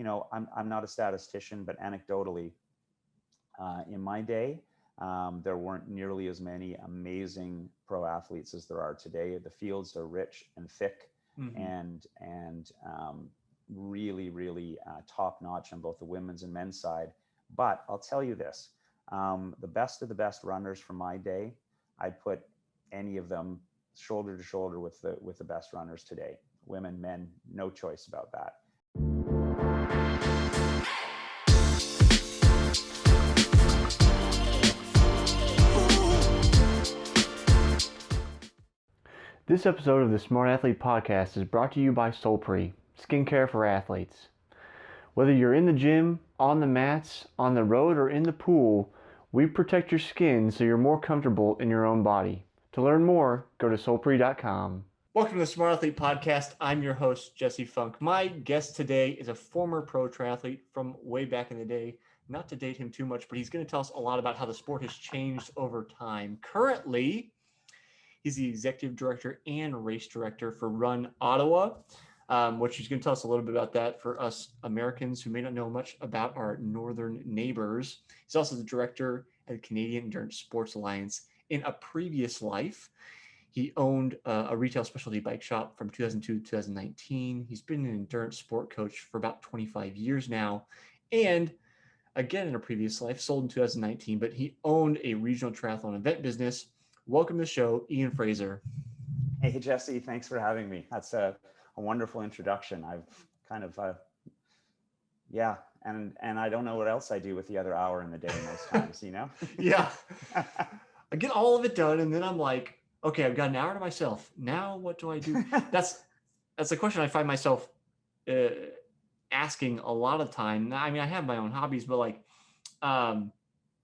I'm not a statistician, but anecdotally, in my day, there weren't nearly as many amazing pro athletes as there are today. The fields are rich and thick, Mm-hmm. and really, really top notch on both the women's and men's side. But I'll tell you this: the best of the best runners from my day, I'd put any of them shoulder to shoulder with the best runners today. Women, men, no choice about that. This episode of the Smart Athlete Podcast is brought to you by Solpre, skincare for athletes. Whether you're in the gym, on the mats, on the road, or in the pool, we protect your skin so you're more comfortable in your own body. To learn more, go to solpre.com. Welcome to the Smart Athlete Podcast. I'm your host, Jesse Funk. My guest today is a former pro triathlete from way back in the day. Not to date him too much, but he's going to tell us a lot about how the sport has changed over time. Currently, he's the executive director and race director for Run Ottawa, which he's going to tell us a little bit about that for us Americans who may not know much about our northern neighbors. He's also the director at the Canadian Endurance Sports Alliance. In a previous life, he owned a retail specialty bike shop from 2002 to 2019. He's been an endurance sport coach for about 25 years now. And again, in a previous life, sold in 2019, but he owned a regional triathlon event business. Welcome to the show, Ian Fraser. Hey, Jesse, thanks for having me. That's a wonderful introduction. I've kind of, yeah, and I don't know what else I do with the other hour in the day most times, Yeah. I get all of it done, and then I'm like, okay, I've got an hour to myself. Now what do I do? That's a question I find myself asking a lot of time. I mean, I have my own hobbies, but like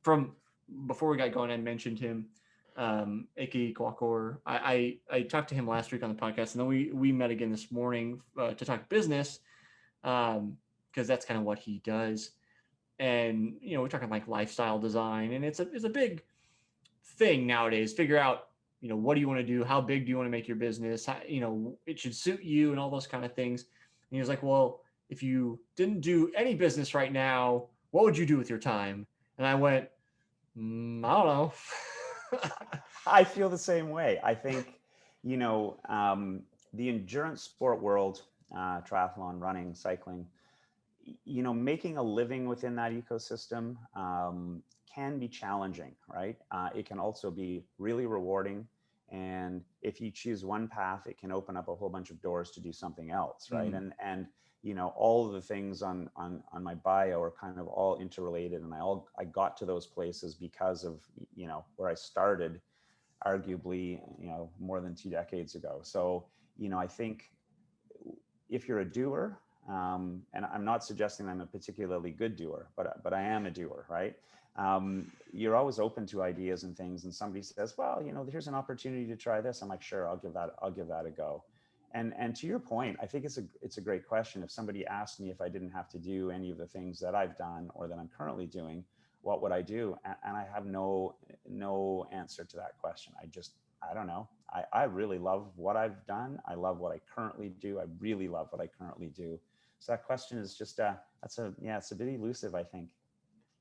from before we got going, I mentioned him, aka Kwakor. I talked to him last week on the podcast, and then we met again this morning to talk business, because that's kind of what he does. And we're talking like lifestyle design, and it's a big thing nowadays. Figure out what do you want to do, how big do you want to make your business, how, it should suit you, and all those kind of things. And he was like, well, if you didn't do any business right now, what would you do with your time? And I went, I don't know. I feel the same way. I think, the endurance sport world, triathlon, running, cycling, making a living within that ecosystem can be challenging, right? It can also be really rewarding. And if you choose one path, it can open up a whole bunch of doors to do something else, right? Mm. And all of the things on my bio are kind of all interrelated, and I got to those places because of where I started, arguably more than 2 decades ago. So I think if you're a doer, and I'm not suggesting I'm a particularly good doer, but I am a doer, right? You're always open to ideas and things, and somebody says, well, here's an opportunity to try this. I'm like, sure, I'll give that a go. And to your point, I think it's a great question. If somebody asked me if I didn't have to do any of the things that I've done or that I'm currently doing, what would I do? And I have no answer to that question. I don't know. I really love what I've done. I love what I currently do. I really love what I currently do. So that question is just it's a bit elusive, I think.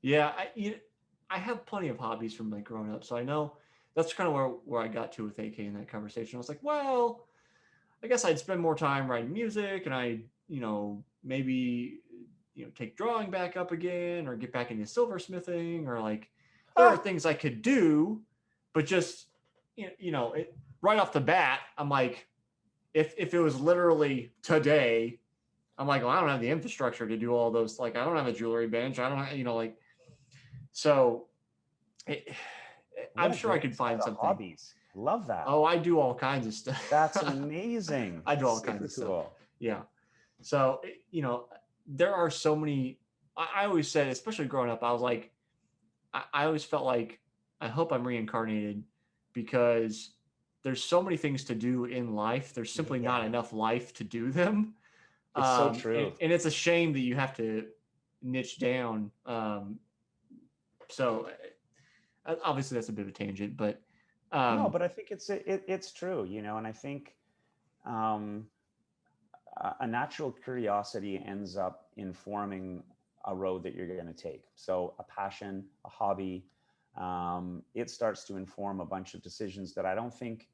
Yeah, I have plenty of hobbies from like growing up, so I know that's kind of where I got to with AK in that conversation. I was like, well, I guess I'd spend more time writing music, and I maybe take drawing back up again, or get back into silversmithing, or like there are things I could do, but just right off the bat, I'm like, if it was literally today, I'm like, well, I don't have the infrastructure to do all those. Like, I don't have a jewelry bench. I don't have, like, so I'm sure I could find something. Hobbies. Love that. Oh, I do all kinds of stuff. That's amazing. I do all kinds of stuff. Yeah. So, there are so many, I always said, especially growing up, I was like, I always felt like, I hope I'm reincarnated, because there's so many things to do in life. There's simply not enough life to do them. It's so true. And it's a shame that you have to niche down. So obviously that's a bit of a tangent, but no, but I think it's true, and I think a natural curiosity ends up informing a road that you're going to take. So a passion, a hobby, it starts to inform a bunch of decisions that I don't think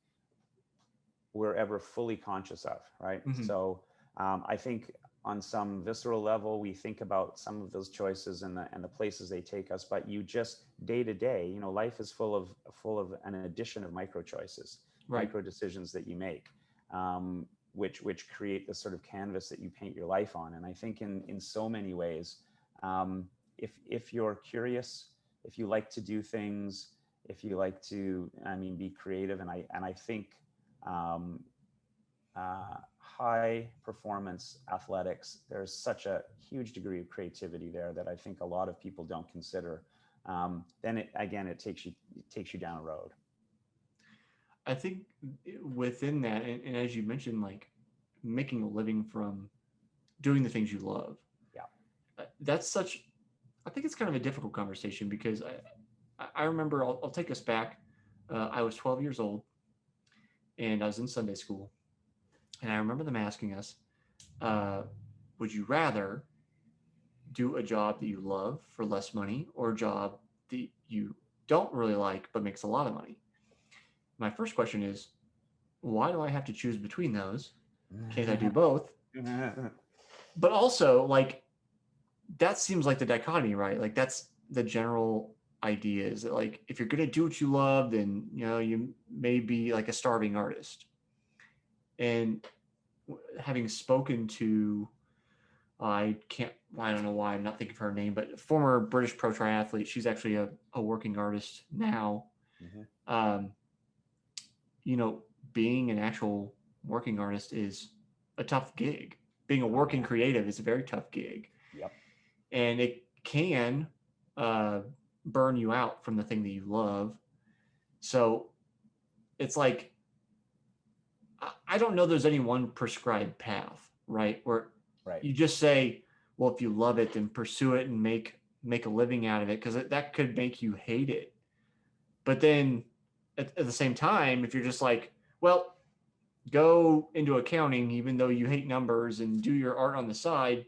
we're ever fully conscious of, right? Mhm. So I think on some visceral level, we think about some of those choices and the places they take us, but you just day to day, you know, life is full of an addition of micro choices, Right. micro decisions that you make, which create the sort of canvas that you paint your life on. And I think in so many ways, if you're curious, if you like to do things, if you like to, I mean, be creative, and I think um, high performance athletics, there's such a huge degree of creativity there that I think a lot of people don't consider. Then it takes you down a road. I think within that, and as you mentioned, like making a living from doing the things you love, Yeah. that's such, I think it's kind of a difficult conversation because I remember, I'll take us back. I was 12 years old and I was in Sunday school. And I remember them asking us, would you rather do a job that you love for less money or a job that you don't really like but makes a lot of money? My first question is, why do I have to choose between those? Can't I do both? But also, like, that seems like the dichotomy, right? Like, that's the general idea, is that, like, if you're going to do what you love, then, you know, you may be like a starving artist. And having spoken to, I don't know why I'm not thinking of her name, but former British pro triathlete. She's actually a working artist now. Mhm. Um, you know, being an actual working artist is a tough gig. Being a Oh working yeah. creative is a very tough gig. Yep. And it can uh, burn you out from the thing that you love. So it's like, I don't know there's any one prescribed path, right? Where Right. you just say, well, if you love it, then pursue it and make a living out of it, because that could make you hate it. But then at the same time, if you're just like, well, go into accounting, even though you hate numbers, and do your art on the side,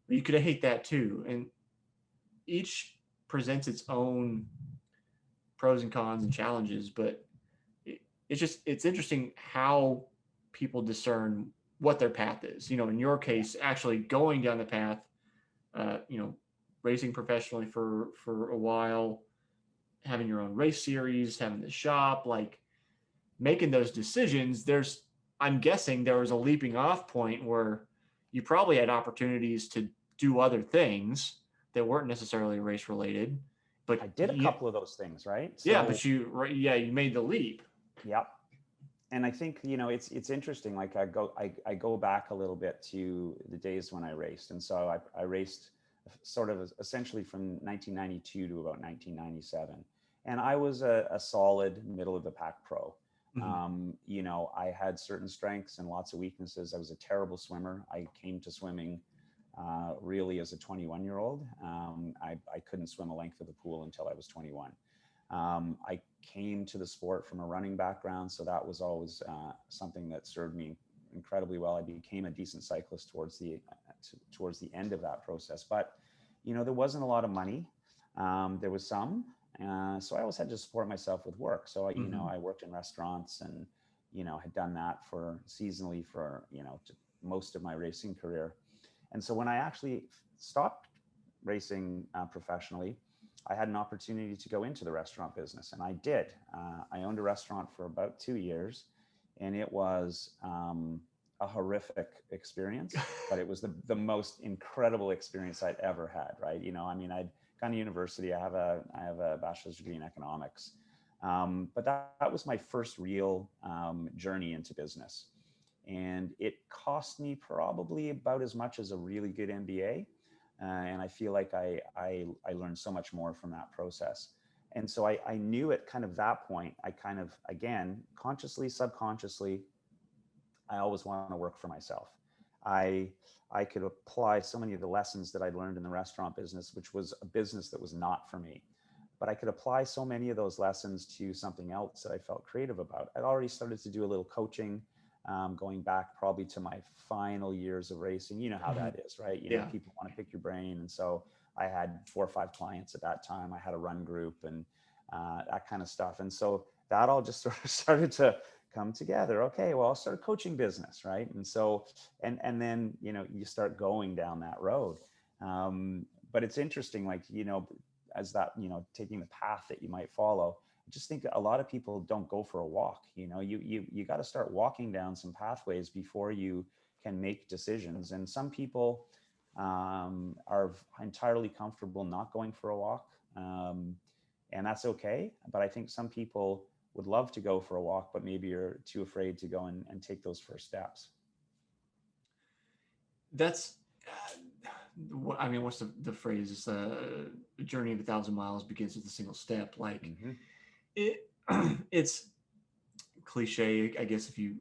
you could hate that too. And each presents its own pros and cons and challenges, but it's interesting how people discern what their path is. You know, in your Yeah. case, actually going down the path, you know, racing professionally for a while, having your own race series, having the shop, like making those decisions. I'm guessing there was a leaping off point where you probably had opportunities to do other things that weren't necessarily race related, but I did a couple of those things, right? yeah, So you made the leap. yep. And I think, you know, it's interesting. Like I go back a little bit to the days when I raced. And so I raced sort of essentially from 1992 to about 1997. And I was a solid middle of the pack pro. Mhm. You know, I had certain strengths and lots of weaknesses. I was a terrible swimmer. I came to swimming really as a 21-year-old. I couldn't swim a length of the pool until I was 21. I came to the sport from a running background, so that was always something that served me incredibly well. I became a decent cyclist towards the end of that process, but you know, there wasn't a lot of money. There was some, so I always had to support myself with work. So you know, Mhm. I worked in restaurants and you know had done that for seasonally for you know most of my racing career. And so when I actually stopped racing professionally, I had an opportunity to go into the restaurant business, and I did. I owned a restaurant for about 2 years, and it was a horrific experience, but it was the most incredible experience I'd ever had. Right? You know, I mean, I'd gone to university. I have a bachelor's degree in economics, but that was my first real journey into business, and it cost me probably about as much as a really good MBA. And I feel like I learned so much more from that process. And so I knew at kind of that point, I kind of, again, consciously, subconsciously, I always want to work for myself. I I could apply so many of the lessons that I'd learned in the restaurant business, which was a business that was not for me. But I could apply so many of those lessons to something else that I felt creative about. I'd already started to do a little coaching. going back probably to my final years of racing. You know how that is, right? You know, Yeah. people want to pick your brain. And so I had 4 or 5 clients at that time. I had a run group and that kind of stuff. And so that all just sort of started to come together. Okay, well, I'll start a coaching business, right? And so, and then, you know, you start going down that road. But it's interesting, like, you know, as that, you know, taking the path that you might follow, I just think a lot of people don't go for a walk. You know, you got to start walking down some pathways before you can make decisions. And some people are entirely comfortable not going for a walk. And that's okay. But I think some people would love to go for a walk, but maybe you're too afraid to go and take those first steps. That's, I mean, what's the phrase? It's the journey of 1,000 miles begins with a single step. Like Mm-hmm. it, it's cliche, I guess. If you,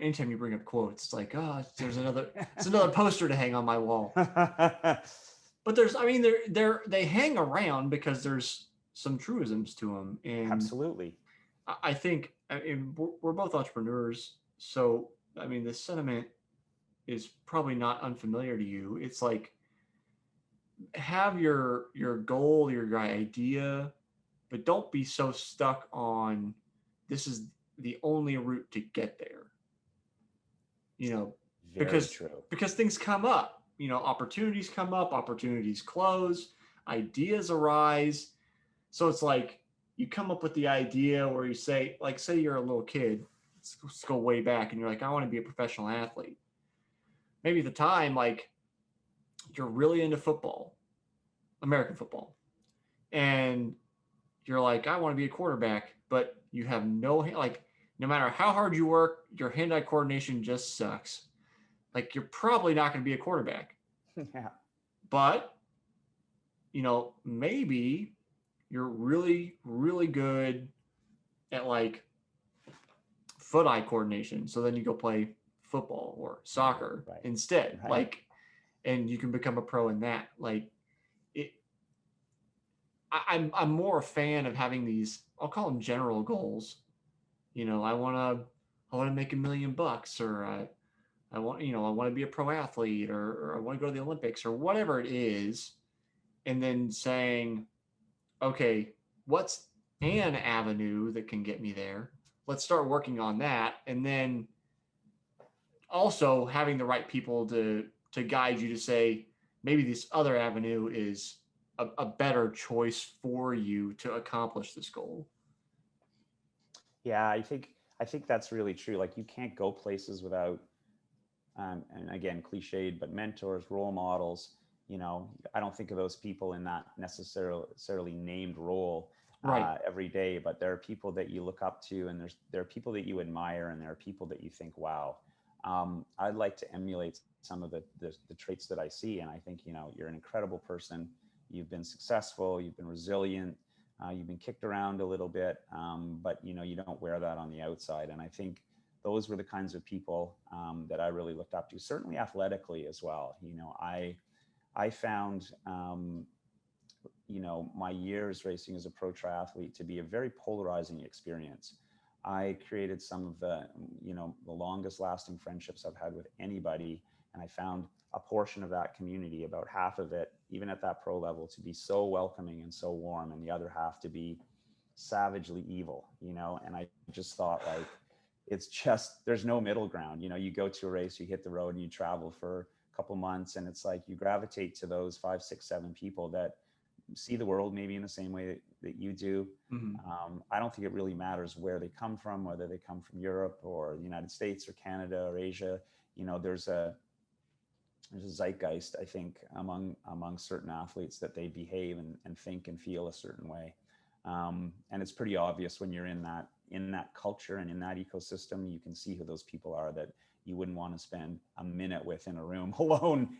anytime you bring up quotes, it's like, oh, it's another poster to hang on my wall. But there's, I mean, they hang around because there's some truisms to them, and Absolutely. I think, I mean, we're both entrepreneurs, so I mean, the sentiment is probably not unfamiliar to you. It's like, have your goal, your idea, but don't be so stuck on this is the only route to get there. You know, Very true. because things come up. You know, opportunities come up, opportunities close, ideas arise. So it's like you come up with the idea where you say, like, say you're a little kid, let's go way back, and you're like, I want to be a professional athlete. Maybe at the time, like, you're really into football, American football, and you're like, I want to be a quarterback, but you have no matter how hard you work, your hand-eye coordination just sucks. Like, you're probably not going to be a quarterback. Yeah. But, you know, maybe you're really, really good at like foot-eye coordination. So then you go play football or soccer Right. instead. Right. Like, and you can become a pro in that. Like, it, I'm more a fan of having these, I'll call them general goals. You know, I want to make $1 million, or I want, I want to be a pro athlete, or I want to go to the Olympics, or whatever it is. And then saying, okay, what's an avenue that can get me there? Let's start working on that. And then also having the right people to guide you to say, maybe this other avenue is a better choice for you to accomplish this goal. Yeah, I think that's really true. Like, you can't go places without, and again, cliched, but mentors, role models. You know, I don't think of those people in that necessarily named role Right. every day, but there are people that you look up to, and there are people that you admire, and there are people that you think, wow, I'd like to emulate some of the traits that I see. And I think, you know, you're an incredible person. You've been successful. You've been resilient. You've been kicked around a little bit, but, you know, you don't wear that on the outside. And I think those were the kinds of people that I really looked up to, certainly athletically as well. You know, I found, you know, my years racing as a pro triathlete to be a very polarizing experience. I created some of the, you know, the longest lasting friendships I've had with anybody. And I found a portion of that community, about half of it, even at that pro level, to be so welcoming and so warm, and the other half to be savagely evil, you know? And I just thought, like, it's just, there's no middle ground. You know, you go to a race, you hit the road, and you travel for a couple months, and it's like you gravitate to those 5, 6, 7 people that see the world maybe in the same way that you do. Mm-hmm. I don't think it really matters where they come from, whether they come from Europe or the United States or Canada or Asia. You know, there's a zeitgeist, I think, among certain athletes, that they behave and think and feel a certain way. And it's pretty obvious when you're in that culture and in that ecosystem. You can see who those people are that you wouldn't want to spend a minute with in a room alone,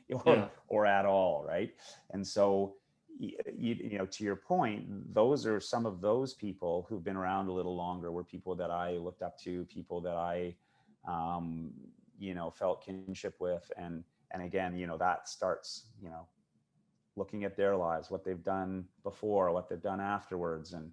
or at all, right? And so, you know, to your point, those are some of those people who've been around a little longer, were people that I looked up to, people that I, you know, felt kinship with. And again, you know, that starts, you know, looking at their lives, what they've done before, what they've done afterwards. And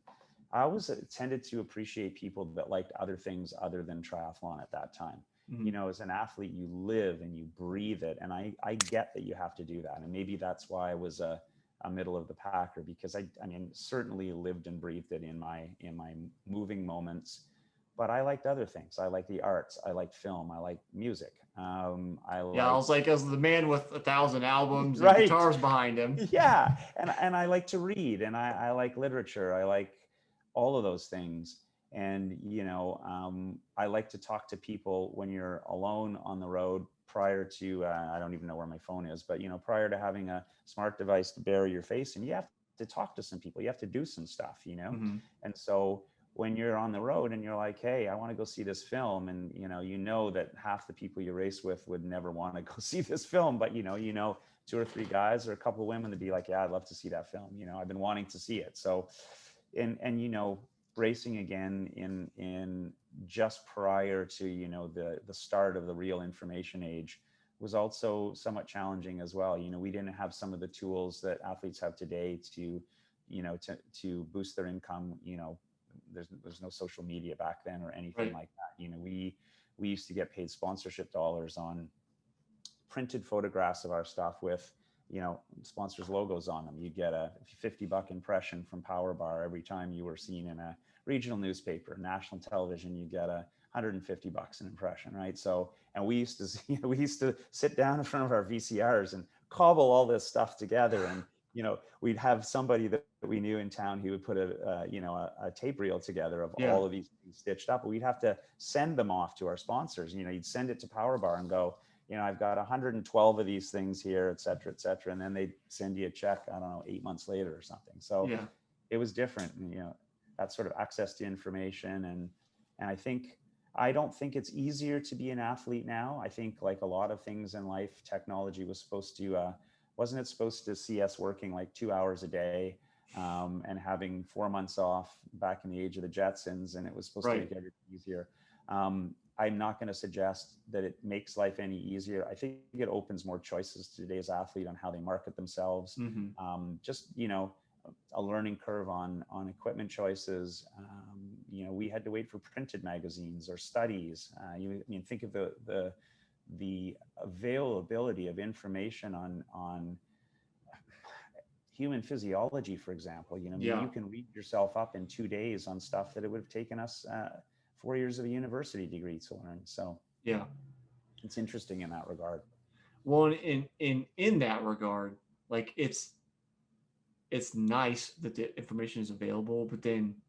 I always tended to appreciate people that liked other things other than triathlon at that time. you know, as an athlete, you live and you breathe it. And I get that you have to do that. And maybe that's why I was a middle of the packer, because I mean, certainly lived and breathed it in my moving moments. But I liked other things. I like the arts. I like film. I like music. I Yeah, I like was like, as the man with 1,000 albums and right. guitars behind him. Yeah, and I like to read, and I like literature. I like all of those things. And you know, I like to talk to people when you're alone on the road, prior to I don't even know where my phone is, but you know, prior to having a smart device to bury your face, and you have to talk to some people, you have to do some stuff, you know. Mm-hmm. And so when you're on the road and you're like, hey, I want to go see this film, and you know that half the people you race with would never want to go see this film, but you know two or three guys or a couple of women to be like, yeah, I'd love to see that film, you know, I've been wanting to see it. So and you know, racing again in just prior to, you know, the start of the real information age was also somewhat challenging as well. You know, we didn't have some of the tools that athletes have today to, you know, to boost their income. You know, there's no social media back then or anything Right. like that. You know, we used to get paid sponsorship dollars on printed photographs of our stuff with, you know, sponsors logos on them. You'd get a $50 impression from Power Bar every time you were seen in a regional newspaper. National television, you get $150 an impression, right? So, and we used to we used to sit down in front of our VCRs and cobble all this stuff together. And you know, we'd have somebody that we knew in town who would put a tape reel together of Yeah. all of these things stitched up. We'd have to send them off to our sponsors. You know, you'd send it to Power Bar and go, you know, I've got 112 of these things here, et cetera, et cetera. And then they'd send you a check, I don't know, 8 months later or something. So Yeah. it was different. And, you know, that sort of access to information. And I don't think it's easier to be an athlete now. I think like a lot of things in life, technology was supposed to, wasn't it supposed to see us working like 2 hours a day, and having 4 months off back in the age of the Jetsons, and it was supposed to Right. make everything easier. I'm not going to suggest that it makes life any easier. I think it opens more choices to today's athlete on how they market themselves. Mm-hmm. Just, you know, a learning curve on equipment choices. You know, we had to wait for printed magazines or studies. I mean, think of the availability of information on human physiology, for example. You know, I mean, Yeah. you can read yourself up in 2 days on stuff that it would have taken us 4 years of a university degree to learn. So Yeah. it's interesting in that regard. Well, in that regard, like it's nice that the information is available, but then,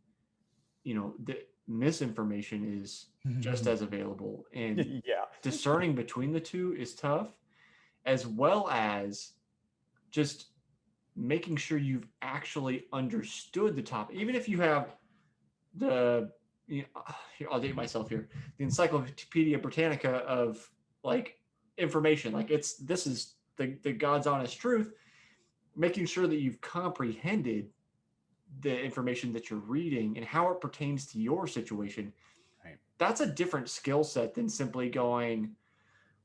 you know, the misinformation is just as available, and Yeah. discerning between the two is tough, as well as just making sure you've actually understood the topic, even if you have the, you know, here, I'll date myself here, the Encyclopedia Britannica of like information, like this is the God's honest truth. Making sure that you've comprehended the information that you're reading and how it pertains to your situation. Right. That's a different skill set than simply going,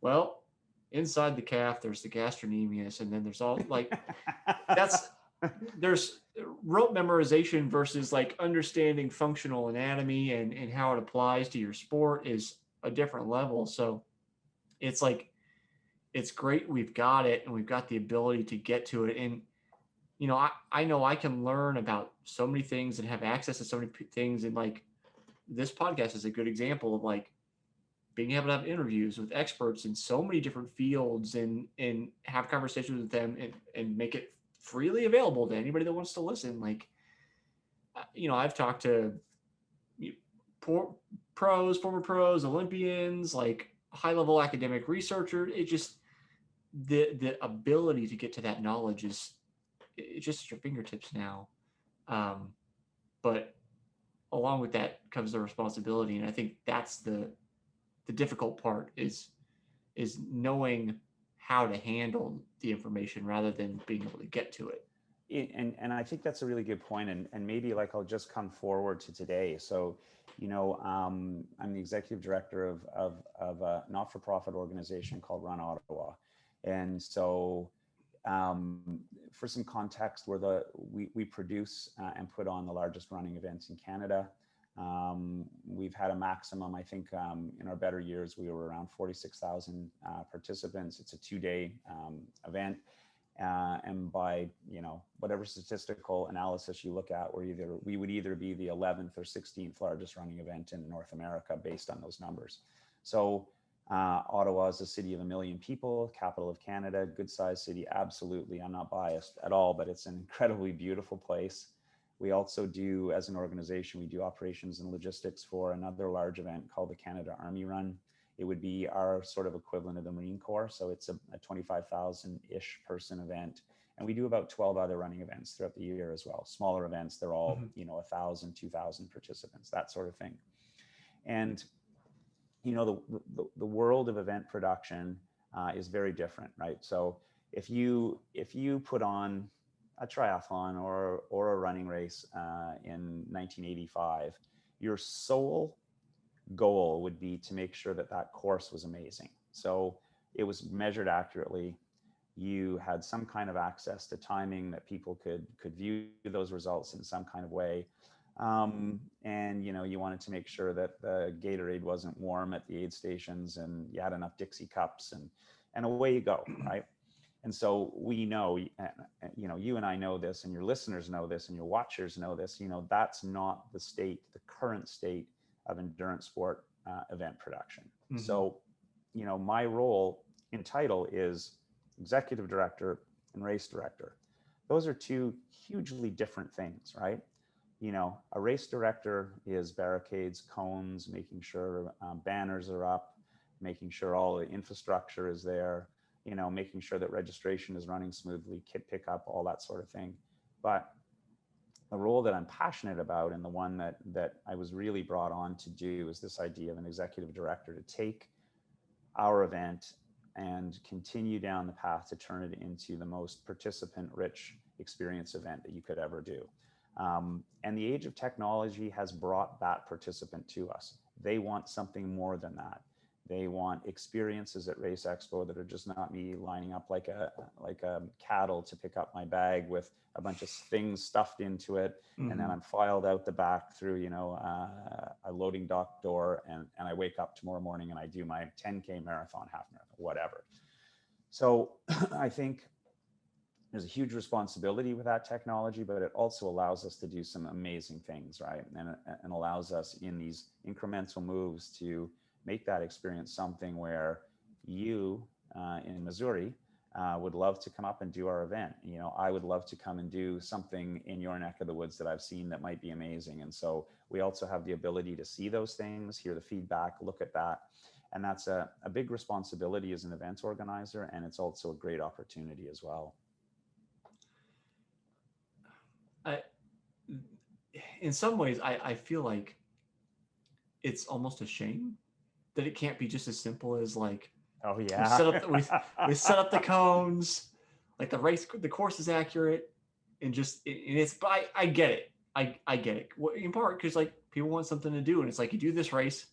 well, inside the calf there's the gastrocnemius, and then there's all like that's there's rote memorization versus like understanding functional anatomy and how it applies to your sport is a different level. So it's like it's great we've got it and we've got the ability to get to it. And you know, I know I can learn about so many things and have access to so many things. And like this podcast is a good example of like being able to have interviews with experts in so many different fields and have conversations with them and make it freely available to anybody that wants to listen. Like, you know, I've talked to pros, former pros, Olympians, like high level academic researchers. It just, the ability to get to that knowledge is it's just at your fingertips now. But along with that comes the responsibility. And I think that's the difficult part is knowing how to handle the information rather than being able to get to it. And I think that's a really good point. And maybe like I'll just come forward to today. So, you know, I'm the executive director of a not-for-profit organization called Run Ottawa. And so for some context, we produce and put on the largest running events in Canada. We've had a maximum, I think, in our better years, we were around 46,000 participants. It's a 2-day event. And by, whatever statistical analysis you look at, we would either be the 11th or 16th largest running event in North America based on those numbers. So Ottawa is a city of 1 million people, capital of Canada, good sized city. Absolutely. I'm not biased at all, but it's an incredibly beautiful place. We also do, as an organization, we do operations and logistics for another large event called the Canada Army Run. It would be our sort of equivalent of the Marine Corps. So it's a 25,000-ish person event. And we do about 12 other running events throughout the year as well. Smaller events, they're all, 1,000, 2,000 participants, that sort of thing. And, the world of event production is very different, right? So if you put on a triathlon or a running race in 1985, your sole goal would be to make sure that course was amazing. So it was measured accurately. You had some kind of access to timing that people could view those results in some kind of way. And you wanted to make sure that the Gatorade wasn't warm at the aid stations, and you had enough Dixie cups, and away you go, right? And so we know, you and I know this, and your listeners know this, and your watchers know this. That's not the current state of endurance sport event production. So, my role in title is executive director and race director. Those are two hugely different things, right? A race director is barricades, cones, making sure banners are up, making sure all the infrastructure is there, making sure that registration is running smoothly, kit pickup, all that sort of thing. But the role that I'm passionate about, and the one that I was really brought on to do, is this idea of an executive director, to take our event and continue down the path to turn it into the most participant-rich experience event that you could ever do. And the age of technology has brought that participant to us. They want something more than that. They want experiences at Race Expo that are just not me lining up like a cattle to pick up my bag with a bunch of things stuffed into it, and then I'm filed out the back through a loading dock door, and I wake up tomorrow morning and I do my 10K marathon, half marathon, whatever. So I think there's a huge responsibility with that technology, but it also allows us to do some amazing things, right? And allows us in these incremental moves to make that experience something where you in Missouri would love to come up and do our event. I would love to come and do something in your neck of the woods that I've seen that might be amazing. And so we also have the ability to see those things, hear the feedback, look at that. And that's a big responsibility as an events organizer. And it's also a great opportunity as well. In some ways, I feel like it's almost a shame that it can't be just as simple as like, oh yeah, we set up the cones, like the course is accurate, and it's. But I get it. I get it in part because like people want something to do, and it's like you do this race,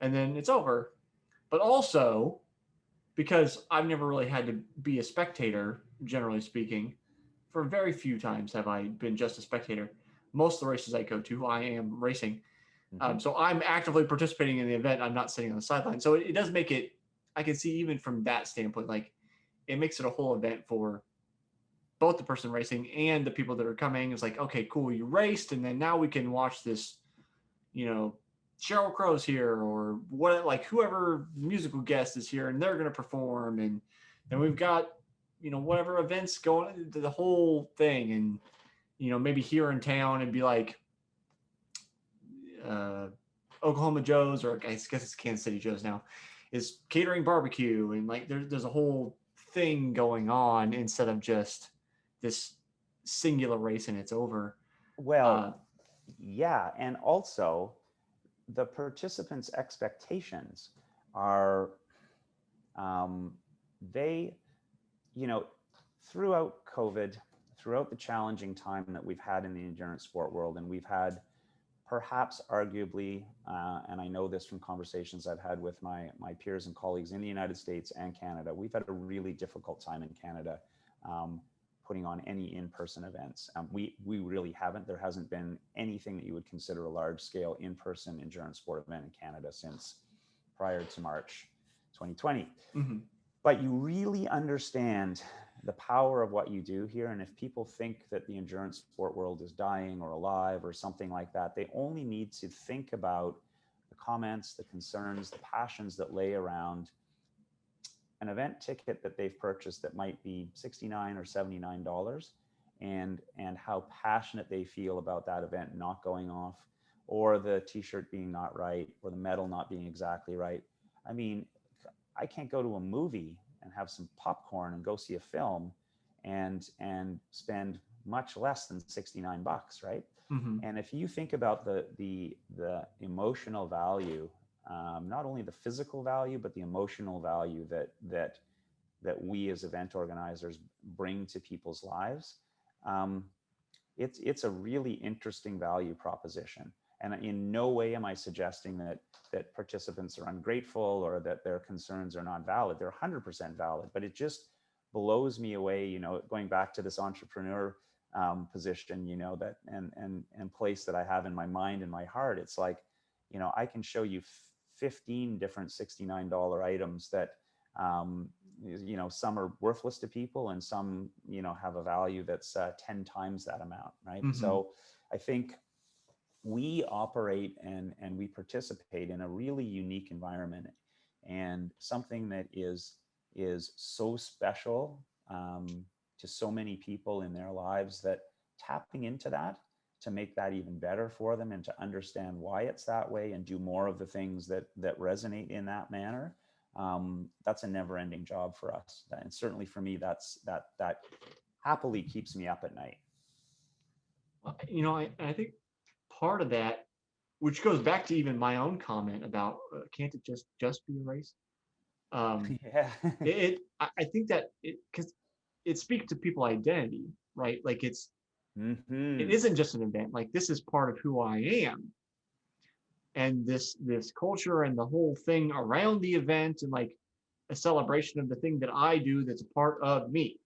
and then it's over. But also because I've never really had to be a spectator, generally speaking. For very few times have I been just a spectator. Most of the races I go to, I am racing. So I'm actively participating in the event. I'm not sitting on the sideline. So it does make it, I can see even from that standpoint, like it makes it a whole event for both the person racing and the people that are coming. It's like, okay, cool, you raced. And then now we can watch this, Sheryl Crow's here or what, like whoever musical guest is here and they're going to perform. And then we've got, whatever events going, the whole thing. And, maybe here in town and be like Oklahoma Joe's, or I guess it's Kansas City Joe's now, is catering barbecue. And like there's a whole thing going on instead of just this singular race and it's over. Well, yeah. And also the participants' expectations are, throughout COVID, throughout the challenging time that we've had in the endurance sport world, and we've had perhaps arguably, and I know this from conversations I've had with my peers and colleagues in the United States and Canada, we've had a really difficult time in Canada putting on any in-person events. We really haven't. There hasn't been anything that you would consider a large-scale in-person endurance sport event in Canada since prior to March 2020. Mm-hmm. But you really understand the power of what you do here. And if people think that the endurance sport world is dying or alive or something like that, they only need to think about the comments, the concerns, the passions that lay around an event ticket that they've purchased that might be $69 or $79, and how passionate they feel about that event not going off, or the t-shirt being not right, or the medal not being exactly right. I mean, I can't go to a movie and have some popcorn and go see a film and spend much less than $69, right? Mm-hmm. And if you think about the emotional value, not only the physical value, but the emotional value that we as event organizers bring to people's lives, it's a really interesting value proposition. And in no way am I suggesting that participants are ungrateful or that their concerns are not valid. They're 100% valid, but it just blows me away, you know, going back to this entrepreneur position, you know, that and place that I have in my mind and my heart. It's like, you know, I can show you 15 different $69 items that, you know, some are worthless to people and some, you know, have a value that's 10 times that amount, right? Mm-hmm. So I think we operate and we participate in a really unique environment, and something that is so special to so many people in their lives, that tapping into that to make that even better for them and to understand why it's that way and do more of the things that resonate in that manner, that's a never-ending job for us. And certainly for me, that happily keeps me up at night. You know, I think part of that, which goes back to even my own comment about can't it just be a race? Yeah. I think that because it speaks to people identity, right? Like it Mm-hmm. isn't just an event. Like this is part of who I am, and this culture and the whole thing around the event, and like a celebration of the thing that I do that's a part of me.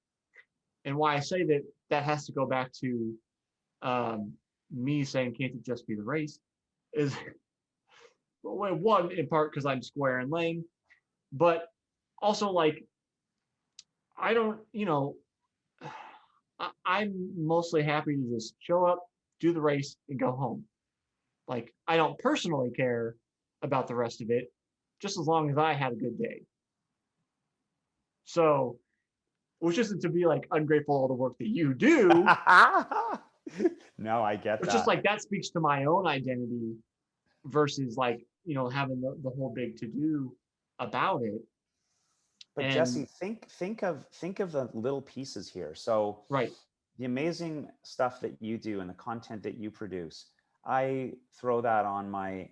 And why I say that has to go back to me saying can't it just be the race is well, one in part because I'm square and lane, but also like I don't, you know, I'm mostly happy to just show up, do the race, and go home. Like I don't personally care about the rest of it, just as long as I had a good day. So, which isn't to be like ungrateful for all the work that you do. No, I get It's that. just like that speaks to my own identity versus like, you know, having the whole big to do about it. But And Jesse, think of the little pieces here. So right. the amazing stuff that you do and the content that you produce, I throw that on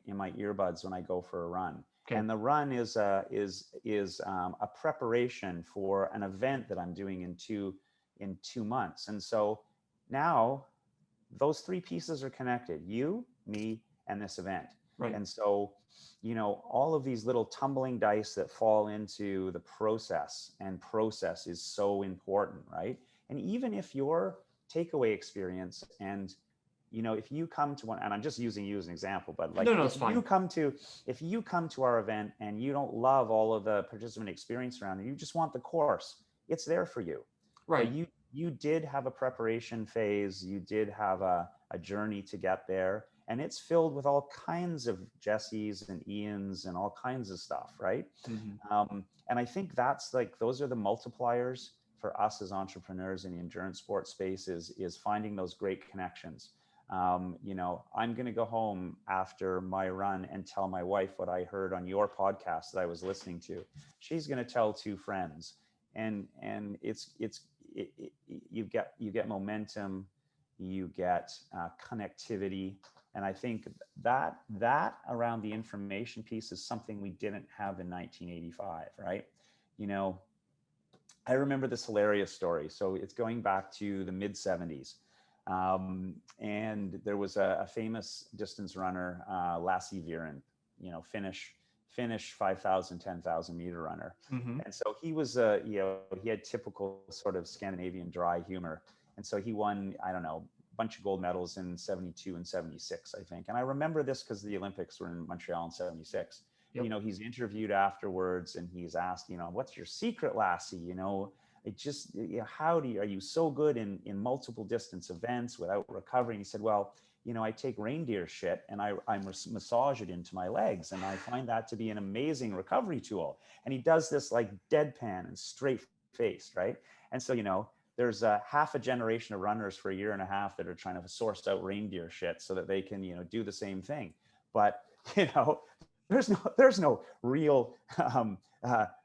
in my earbuds when I go for a run. Okay. And the run is a preparation for an event that I'm doing in 2 months. And so now those three pieces are connected: you, me, and this event. Right. And so, you know, all of these little tumbling dice that fall into the process, and process is so important, right? And even if your takeaway experience, and you know, if you come to one, and I'm just using you as an example, but like no, it's fine. if you come to our event and you don't love all of the participant experience around it, you just want the course, it's there for you. Right. But you did have a preparation phase, you did have a journey to get there, and it's filled with all kinds of Jessies and Ians and all kinds of stuff, right? Mm-hmm. And I think that's like, those are the multipliers for us as entrepreneurs in the endurance sport space, is finding those great connections. You know, I'm going to go home after my run and tell my wife what I heard on your podcast that I was listening to. She's going to tell two friends, and you get momentum, you get connectivity. And I think that around the information piece is something we didn't have in 1985, right? You know, I remember this hilarious story. So it's going back to the mid 70s. And there was a famous distance runner, Lassie Viren, you know, Finnish Finnish 5,000, 10,000 meter runner. Mm-hmm. And so he was, he had typical sort of Scandinavian dry humor. And so he won, I don't know, a bunch of gold medals in 72 and 76, I think. And I remember this because the Olympics were in Montreal in 76. Yep. He's interviewed afterwards and he's asked, what's your secret, lassie? Are you so good in multiple distance events without recovering? He said, well, I take reindeer shit and I massage it into my legs. And I find that to be an amazing recovery tool. And he does this like deadpan and straight faced, right? And so, there's half a generation of runners for a year and a half that are trying to source out reindeer shit so that they can, do the same thing. But, there's no real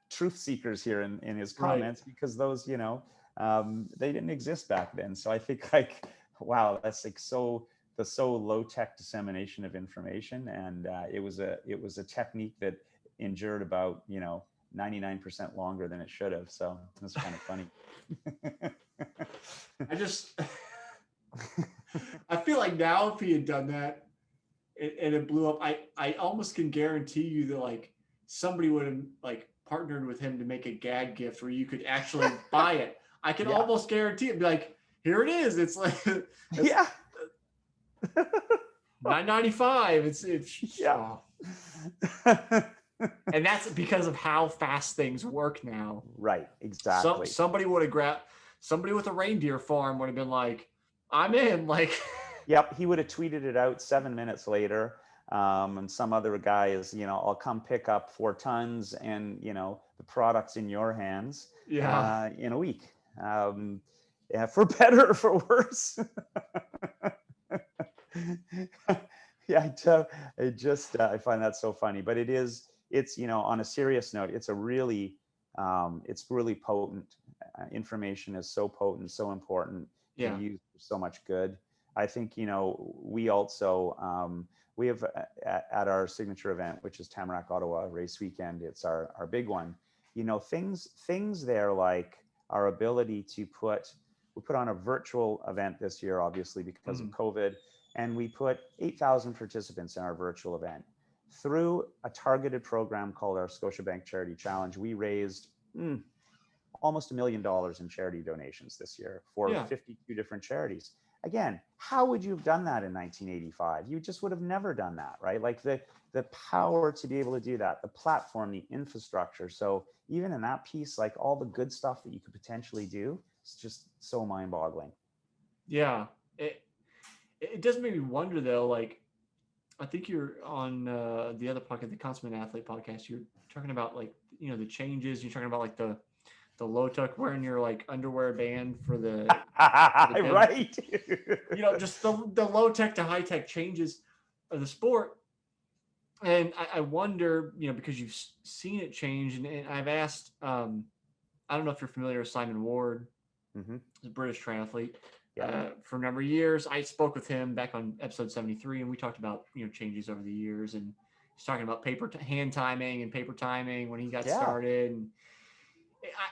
truth seekers here in his comments, right? Because those, they didn't exist back then. So I think like, wow, that's like so low tech dissemination of information. And it was a technique that endured about, 99% longer than it should have. So it's kind of funny. I feel like now if he had done that and it blew up, I almost can guarantee you that like somebody would have like partnered with him to make a gag gift where you could actually buy it. I can almost guarantee it. Be like, here it is. It's like, yeah. $9.95. It's yeah. Oh. And that's because of how fast things work now. Right. Exactly. Somebody would have grabbed somebody with a reindeer farm would have been like, I'm in. Like, yep. He would have tweeted it out 7 minutes later. And some other guy is, I'll come pick up 4 tons and, the product's in your hands in a week. For better or for worse. Yeah, I find that so funny, but it's on a serious note, it's really potent. Information is so potent, so important to use for so much good. I think, we also, we have at our signature event, which is Tamarack Ottawa race weekend, it's our big one, things there like our ability to we put on a virtual event this year, obviously because of COVID. And we put 8,000 participants in our virtual event. Through a targeted program called our Scotiabank Charity Challenge, we raised almost $1 million in charity donations this year for 52 different charities. Again, how would you have done that in 1985? You just would have never done that, right? Like the power to be able to do that, the platform, the infrastructure. So even in that piece, like all the good stuff that you could potentially do, it's just so mind-boggling. Yeah. It does make me wonder though, like, I think you're on the other podcast, the Consummate Athlete podcast, you're talking about like, the changes, you're talking about like the low tech wearing your like underwear band for the right. Just the low tech to high tech changes of the sport. And I wonder, because you've seen it change and I've asked, I don't know if you're familiar with Simon Ward, he's a British triathlete. For a number of years, I spoke with him back on episode 73, and we talked about changes over the years, and he's talking about hand timing and paper timing when he got started. And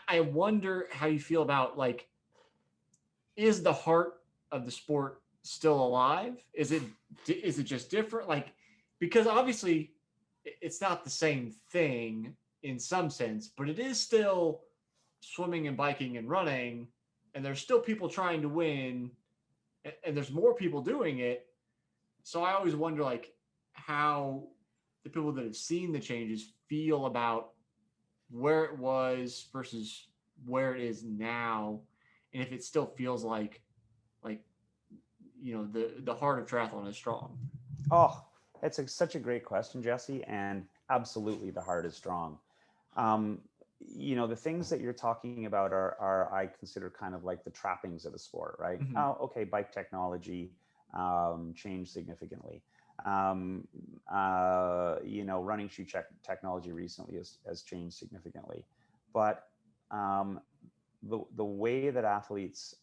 I wonder how you feel about like, is the heart of the sport still alive? Is it just different? Like, because obviously it's not the same thing in some sense, but it is still swimming and biking and running. And there's still people trying to win, and there's more people doing it. So I always wonder, like, how the people that have seen the changes feel about where it was versus where it is now, and if it still feels like the heart of triathlon is strong. Oh, it's such a great question, Jesse, and absolutely the heart is strong. The things that you're talking about are I consider kind of like the trappings of the sport, right? Oh, okay, bike technology changed significantly. Running shoe technology recently has changed significantly. But the way that athletes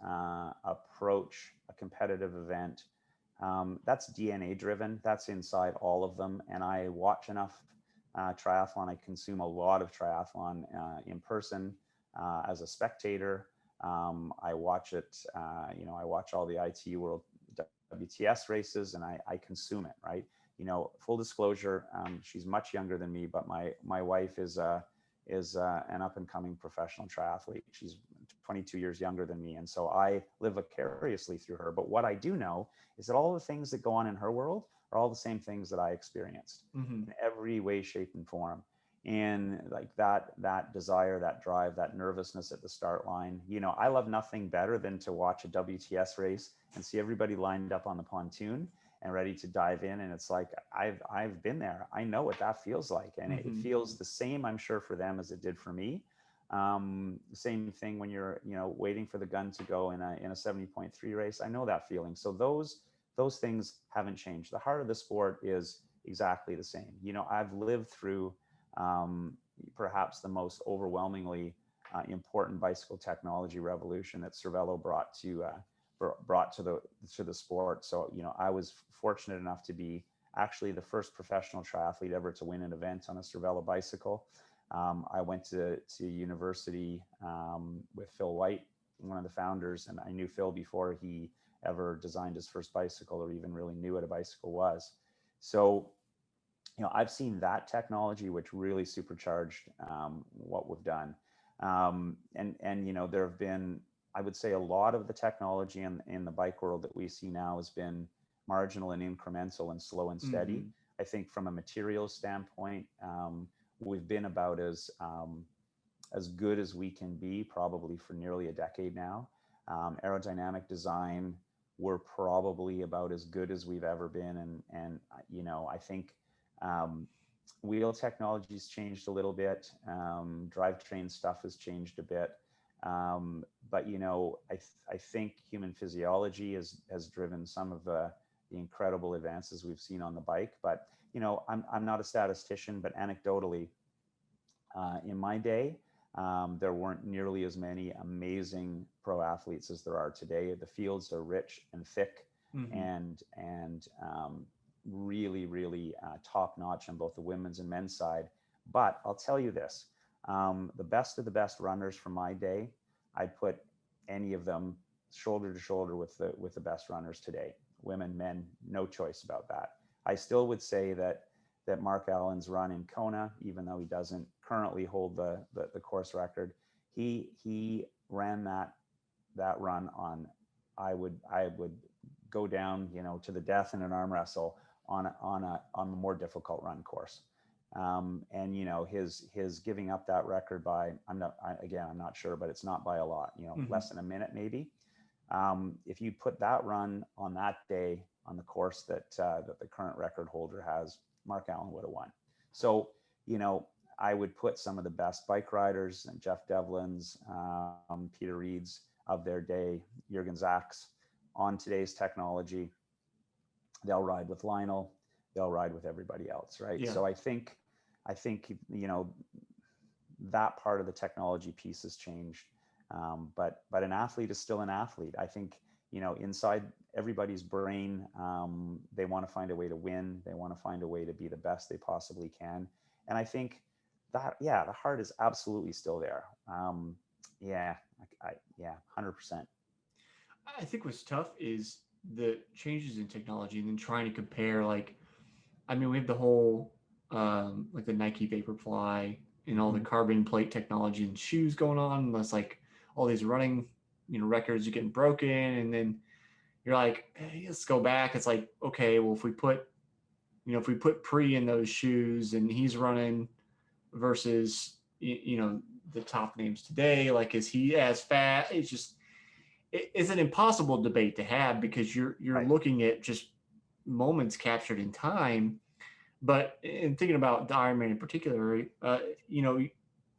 approach a competitive event, that's DNA driven. That's inside all of them. And I watch enough triathlon. I consume a lot of triathlon in person as a spectator. I watch it, I watch all the IT World WTS races and I consume it, right? full disclosure, she's much younger than me, but my wife is an up and coming professional triathlete. She's 22 years younger than me. And so I live vicariously through her. But what I do know is that all the things that go on in her world are all the same things that I experienced in every way, shape, and form. And like that desire, that drive, that nervousness at the start line, I love nothing better than to watch a WTS race and see everybody lined up on the pontoon and ready to dive in. And it's like, I've been there. I know what that feels like. And it feels the same, I'm sure, for them as it did for me. Same thing when you're, waiting for the gun to go in a 70.3 race. I know that feeling. So those things haven't changed. The heart of the sport is exactly the same. I've lived through perhaps the most overwhelmingly important bicycle technology revolution that Cervelo brought to the sport. So, I was fortunate enough to be actually the first professional triathlete ever to win an event on a Cervelo bicycle. I went to university with Phil White, one of the founders, and I knew Phil before he ever designed his first bicycle or even really knew what a bicycle was. So, I've seen that technology, which really supercharged what we've done. And there have been, I would say, a lot of the technology in the bike world that we see now has been marginal and incremental and slow and steady. I think from a materials standpoint, we've been about as good as we can be probably for nearly a decade now. Aerodynamic design, we're probably about as good as we've ever been. And I think wheel technology's changed a little bit. Drivetrain stuff has changed a bit. But I think human physiology has driven some of the incredible advances we've seen on the bike. But I'm not a statistician, but anecdotally, in my day, there weren't nearly as many amazing pro athletes as there are today. The fields are rich and thick, and really, really top notch on both the women's and men's side. But I'll tell you this. The best of the best runners from my day, I'd put any of them shoulder to shoulder with the best runners today. Women, men, no choice about that. I still would say that Mark Allen's run in Kona, even though he doesn't currently hold the course record, he ran that run on, I would go down, to the death in an arm wrestle on a more difficult run course. And his giving up that record by, I'm not sure, but it's not by a lot, less than a minute maybe. If you put that run on that day on the course that the current record holder has, Mark Allen would have won. So I would put some of the best bike riders, and Jeff Devlin's, Peter Reed's of their day, Jürgen Zach's, on today's technology. They'll ride with Lionel, they'll ride with everybody else, right? Yeah. So I think that part of the technology piece has changed, but an athlete is still an athlete. I think inside everybody's brain, they want to find a way to win, they want to find a way to be the best they possibly can, and I think that the heart is absolutely still there. 100%. I think what's tough is the changes in technology and then trying to compare, we have the whole like the Nike Vaporfly and all the carbon plate technology and shoes going on, and that's like all these running records are getting broken, and then you're like, hey, let's go back. It's like, okay, well, if we put Pre in those shoes and he's running versus the top names today, like, is he as fast? It's an impossible debate to have, because you're right. Looking at just moments captured in time. But in thinking about the Ironman in particular,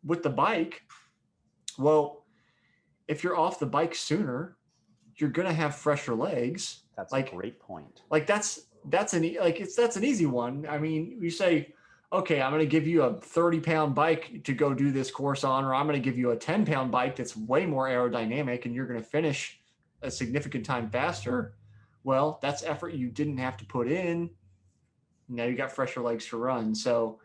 with the bike, well, if you're off the bike sooner, you're going to have fresher legs. That's a great point. That's an easy one. I mean, you say, okay, I'm going to give you a 30-pound bike to go do this course on, or I'm going to give you a 10-pound bike that's way more aerodynamic and you're going to finish a significant time faster. Well, that's effort you didn't have to put in. Now you got fresher legs to run. So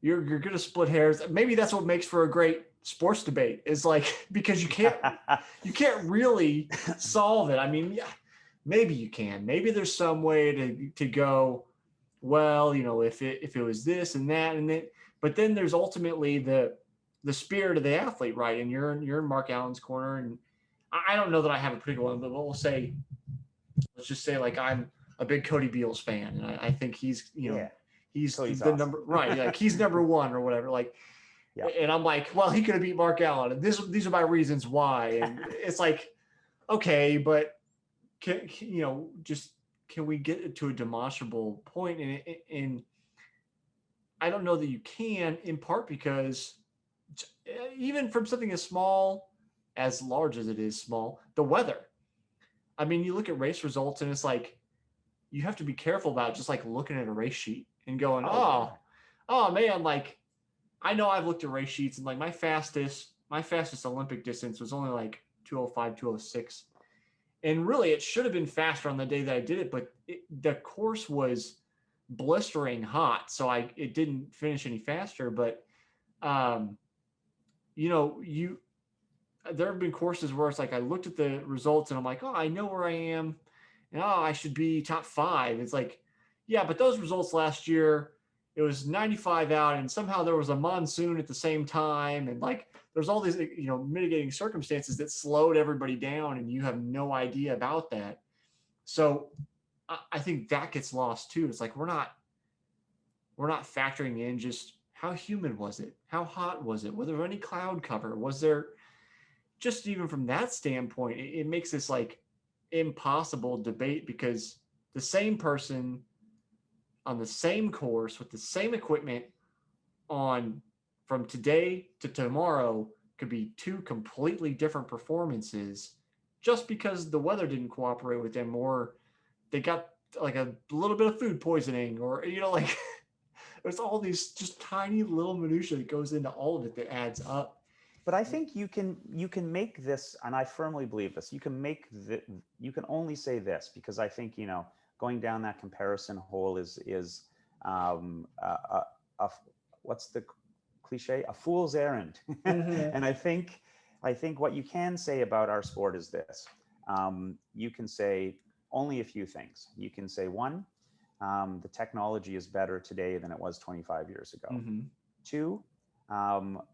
you're going to split hairs. Maybe that's what makes for a great sports debate, is like, because you can't really solve it. I mean, maybe you can. Maybe there's some way to go, well, if it was this and that and that, but then there's ultimately the spirit of the athlete, right? And you're in Mark Allen's corner, and I don't know that I have a particular one, but let's just say like I'm a big Cody Beals fan, and I think he's he's Cody's the awesome. number right, like he's number one or whatever, like. Yeah. And I'm like, well, he could have beat Mark Allen, and these are my reasons why, and it's like, okay, but can we get to a demonstrable point? And I don't know that you can, in part because even from something as small, as large as it is small, the weather. I mean, you look at race results and it's like, you have to be careful about just like looking at a race sheet and going, oh man, like I know I've looked at race sheets and like my fastest Olympic distance was only like 205, 206. And really it should have been faster on the day that I did it, but the course was blistering hot. So it didn't finish any faster, but there have been courses where it's like, I looked at the results and I'm like, oh, I know where I am. And I should be top 5. It's like, yeah, but those results last year, it was 95 out and somehow there was a monsoon at the same time. And like, there's all these, mitigating circumstances that slowed everybody down and you have no idea about that. So I think that gets lost too. It's like, we're not factoring in just how humid was it? How hot was it? Was there any cloud cover? Was there, just even from that standpoint, it makes this like impossible debate because the same person on the same course with the same equipment from today to tomorrow could be 2 completely different performances just because the weather didn't cooperate with them, or they got like a little bit of food poisoning, or like there's all these just tiny little minutiae that goes into all of it that adds up. But I think you can make this, and I firmly believe this. You can only say this because I think going down that comparison hole is what's the cliche? A fool's errand. Mm-hmm. And I think what you can say about our sport is this: you can say only a few things. You can say, one, the technology is better today than it was 25 years ago. Mm-hmm. 2,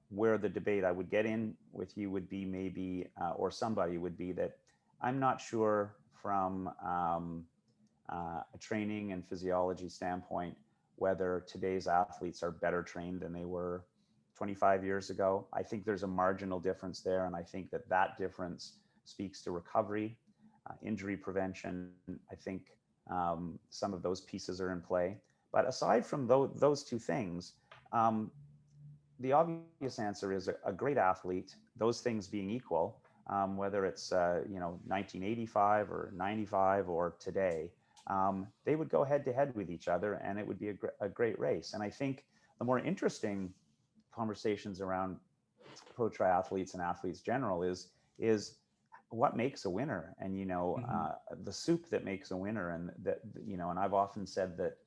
where the debate I would get in with you would be maybe, or somebody would be that I'm not sure from a training and physiology standpoint whether today's athletes are better trained than they were 25 years ago. I think there's a marginal difference there, and I think that difference speaks to recovery, injury prevention. I think some of those pieces are in play. But aside from those 2 things, the obvious answer is a great athlete, those things being equal, whether it's 1985 or 95 or today, they would go head to head with each other, and it would be a great race. And I think the more interesting conversations around pro triathletes and athletes general is what makes a winner, and the soup that makes a winner, and that and I've often said that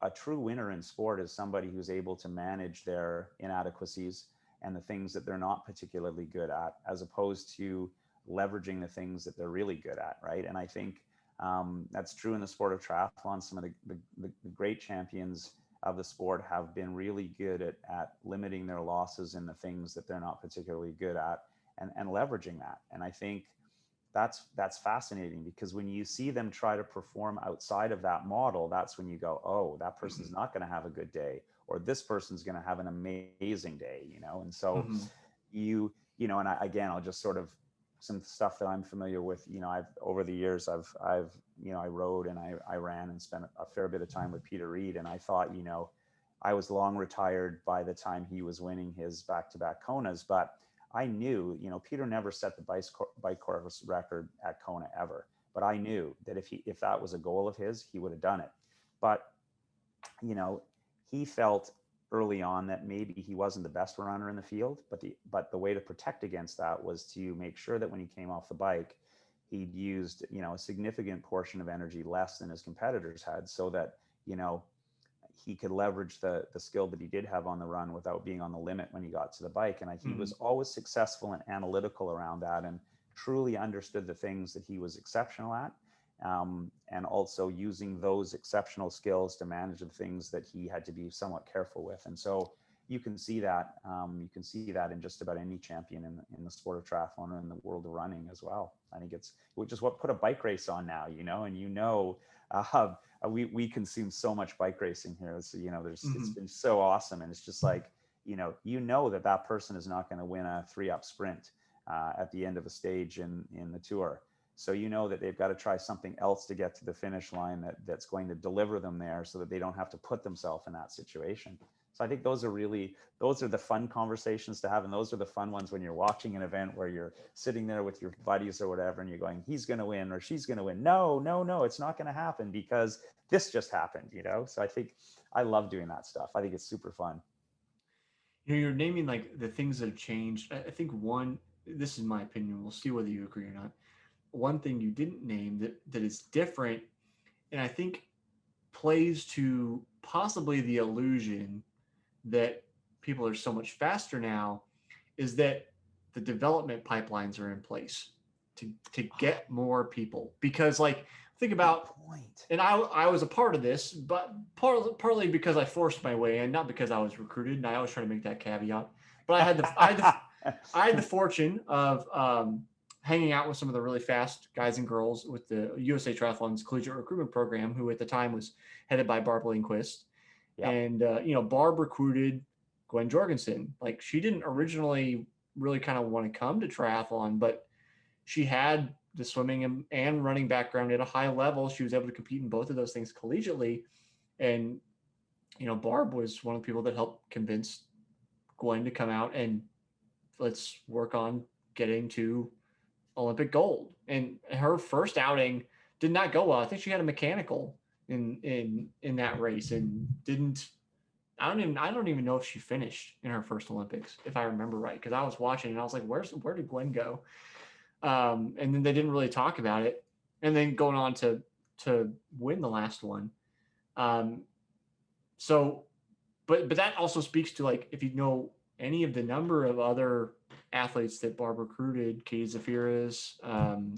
a true winner in sport is somebody who's able to manage their inadequacies and the things that they're not particularly good at, as opposed to leveraging the things that they're really good at, right? And I think that's true in the sport of triathlon. Some of the great champions of the sport have been really good at limiting their losses in the things that they're not particularly good at, and leveraging that. And I think that's fascinating, because when you see them try to perform outside of that model, that's when you go, oh, that person's not going to have a good day, or this person's going to have an amazing day, and so I'll just sort of some stuff that I'm familiar with. I've over the years I've I rode and I ran and spent a fair bit of time with Peter Reed, and I thought I was long retired by the time he was winning his back-to-back Konas, but I knew, Peter never set the bike course record at Kona ever, but I knew that if that was a goal of his, he would have done it. But, he felt early on that maybe he wasn't the best runner in the field, but the way to protect against that was to make sure that when he came off the bike, he'd used, a significant portion of energy less than his competitors had, so that, he could leverage the skill that he did have on the run without being on the limit when he got to the bike. And he was always successful and analytical around that, and truly understood the things that he was exceptional at, and also using those exceptional skills to manage the things that he had to be somewhat careful with. And so you can see that in just about any champion in the sport of triathlon or in the world of running as well. I think it's which is what put a bike race on now, we consume so much bike racing here. So, it's been so awesome. And it's just like, that person is not going to win a 3-up sprint at the end of a stage in the tour. So that they've got to try something else to get to the finish line that's going to deliver them there so that they don't have to put themselves in that situation. So I think those are the fun conversations to have. And those are the fun ones when you're watching an event where you're sitting there with your buddies or whatever, and you're going, he's going to win or she's going to win. No, it's not going to happen because this just happened, So I think I love doing that stuff. I think it's super fun. You're naming like the things that have changed. I think this is my opinion. We'll see whether you agree or not. One thing you didn't name that is different, and I think plays to possibly the illusion that people are so much faster now, is that the development pipelines are in place to get more people. Because like, think about, and I was a part of this, but partly because I forced my way in, not because I was recruited, and I always try to make that caveat. But I had the fortune of hanging out with some of the really fast guys and girls with the USA Triathlon's collegiate recruitment program, who at the time was headed by Barb Lindquist. Yep. And, Barb recruited Gwen Jorgensen. Like, she didn't originally really kind of want to come to triathlon, but she had the swimming and running background at a high level. She was able to compete in both of those things collegiately. And, Barb was one of the people that helped convince Gwen to come out and let's work on getting to Olympic gold. And her first outing did not go well. I think she had a mechanical in that race and I don't even know if she finished in her first Olympics, if I remember right, because I was watching and I was like, where did Gwen go? And then they didn't really talk about it. And then going on to win the last one. So, but that also speaks to, like, if you know any of the number of other athletes that Barb recruited, Katie Zafiris,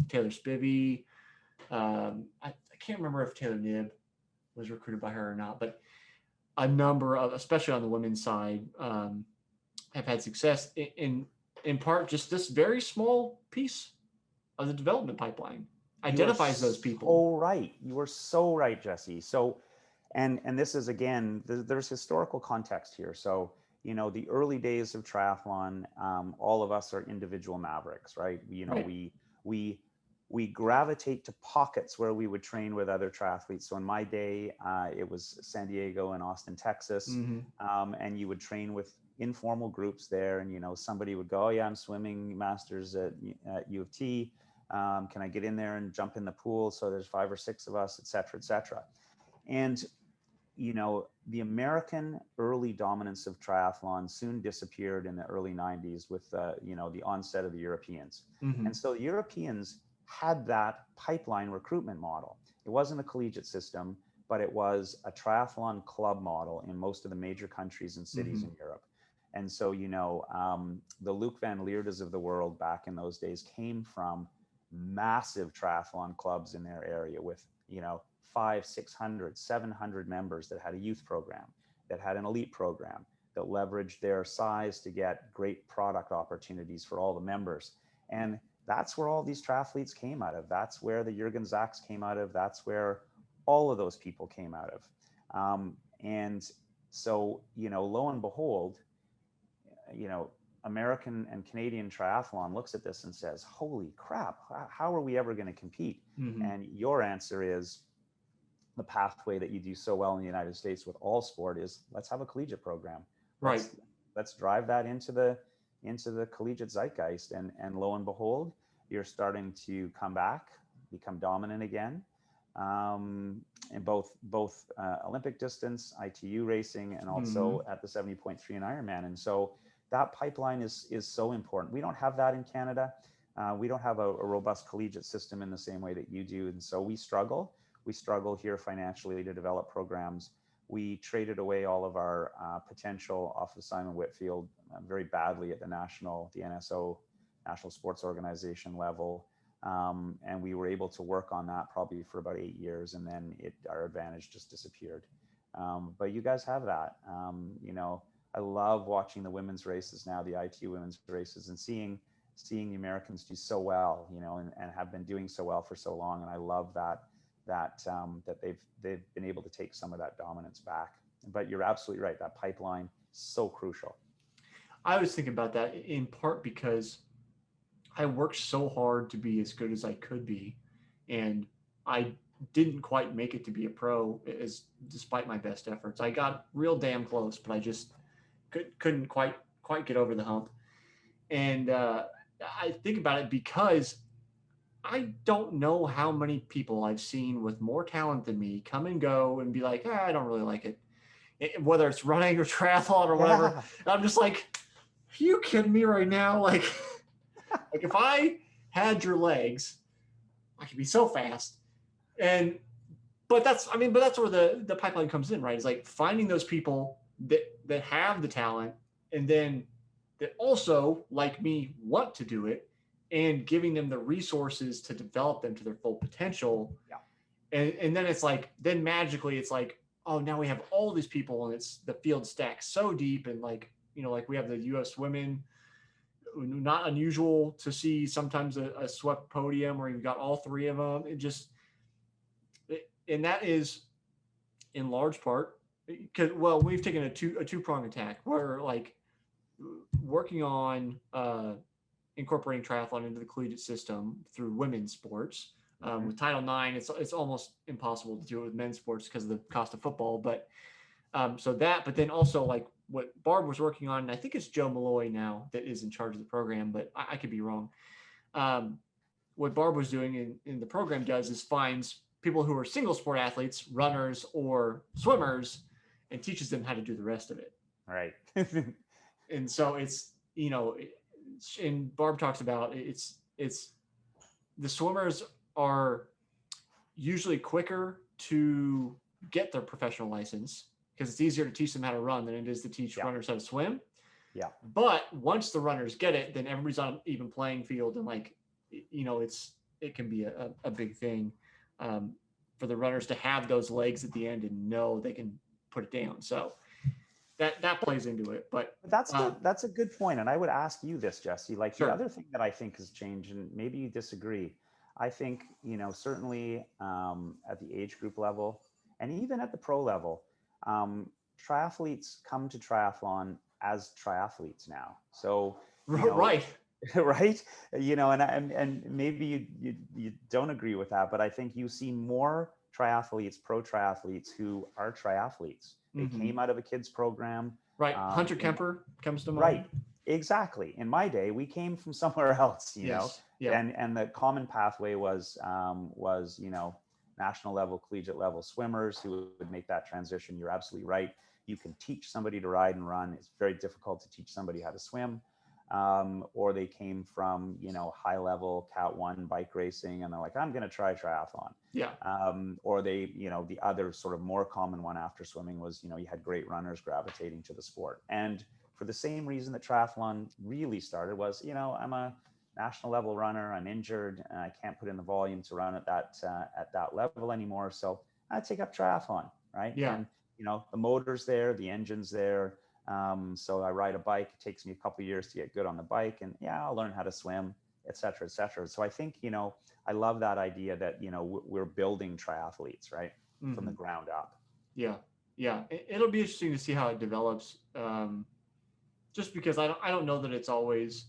Taylor Spivey. I can't remember if Taylor Knibb was recruited by her or not, but a number of, especially on the women's side, have had success in part. Just this very small piece of the development pipeline identifies those people. Oh, right. You are so right, Jesse. So, and this is, again, there's historical context here. So, the early days of triathlon, all of us are individual mavericks, right? Right. We gravitate to pockets where we would train with other triathletes. So in my day, it was San Diego and Austin, Texas. Mm-hmm. And you would train with informal groups there. And, somebody would go, oh yeah, I'm swimming masters at U of T. Can I get in there and jump in the pool? So there's 5 or 6 of us, et cetera, et cetera. And, the American early dominance of triathlon soon disappeared in the early 90s with, the onset of the Europeans. Mm-hmm. And so the Europeans had that pipeline recruitment model. It wasn't a collegiate system, but it was a triathlon club model in most of the major countries and cities in Europe. And so, the Luc van Leerdes of the world back in those days came from massive triathlon clubs in their area with, 500, 600, 700 members that had a youth program, that had an elite program, that leveraged their size to get great product opportunities for all the members. And that's where all these triathletes came out of. That's where the Jürgen Zacks came out of. That's where all of those people came out of. And so, lo and behold, American and Canadian triathlon looks at this and says, holy crap, how are we ever going to compete? Mm-hmm. And your answer is, the pathway that you do so well in the United States with all sport is, let's have a collegiate program. Right. Let's drive that into the collegiate zeitgeist. And lo and behold, you're starting to come back, become dominant again, in both Olympic distance, ITU racing, and also at the 70.3 and Ironman. And so that pipeline is so important. We don't have that in Canada. We don't have a robust collegiate system in the same way that you do. And so we struggle. We struggle here financially to develop programs. We traded away all of our potential off of Simon Whitfield very badly at the NSO National Sports Organization level. And we were able to work on that probably for about 8 years, and then our advantage just disappeared. But you guys have that. I love watching the women's races now, the ITU women's races, and seeing the Americans do so well, and have been doing so well for so long. And I love that they've been able to take some of that dominance back. But you're absolutely right. That pipeline is so crucial. I was thinking about that in part because I worked so hard to be as good as I could be, and I didn't quite make it to be a pro despite my best efforts. I got real damn close, but I just couldn't quite get over the hump. And I think about it because I don't know how many people I've seen with more talent than me come and go and be like, I don't really like it. Whether it's running or triathlon or whatever. Yeah. I'm just like, are you kidding me right now? Like if I had your legs, I could be so fast. But that's where the pipeline comes in, right? It's like finding those people that have the talent, and then that also, like me, want to do it, and giving them the resources to develop them to their full potential. Yeah. And then it's like, then magically it's like, oh, now we have all these people, and it's the field stacked so deep, and like we have the U.S. women. Not unusual to see sometimes a swept podium where you've got all three of them. And that is in large part because, well, we've taken a two-prong attack. We're like working on incorporating triathlon into the collegiate system through women's sports. With Title IX, it's almost impossible to do it with men's sports because of the cost of football. But but then also like what Barb was working on, and I think it's Joe Malloy now that is in charge of the program, but I could be wrong. What Barb was doing in the program is finds people who are single sport athletes, runners or swimmers, and teaches them how to do the rest of it. Right. And so it's, and Barb talks about it's the swimmers are usually quicker to get their professional license because it's easier to teach them how to run than it is to teach runners how to swim. Yeah. But once the runners get it, then everybody's on an even playing field, and like, it can be a big thing for the runners to have those legs at the end and know they can put it down. So that plays into it. But that's a good point. And I would ask you this, Jesse, like sure. The other thing that I think has changed, and maybe you disagree, I think, certainly at the age group level and even at the pro level, triathletes come to triathlon as triathletes now. So, right. Right. And maybe you don't agree with that, but I think you see more triathletes, pro triathletes who are triathletes. They came out of a kids program. Right. Hunter Kemper comes to mind. Right. Exactly. In my day, we came from somewhere else, you know, and the common pathway was national level, collegiate level swimmers who would make that transition. You're absolutely right. You can teach somebody to ride and run. It's very difficult to teach somebody how to swim. Or they came from, high level Cat 1 bike racing, and they're like, I'm going to try triathlon. Yeah. Or they, the other sort of more common one after swimming was, you had great runners gravitating to the sport. And for the same reason that triathlon really started was, I'm a national level runner, I'm injured, and I can't put in the volume to run at that level anymore. So I take up triathlon, right? Yeah. And, the motor's there, the engine's there. So I ride a bike. It takes me a couple of years to get good on the bike, and I'll learn how to swim, et cetera, et cetera. So I think, I love that idea that, we're building triathletes, right? From the ground up. Yeah. Yeah. It'll be interesting to see how it develops. Just because I don't know that it's always,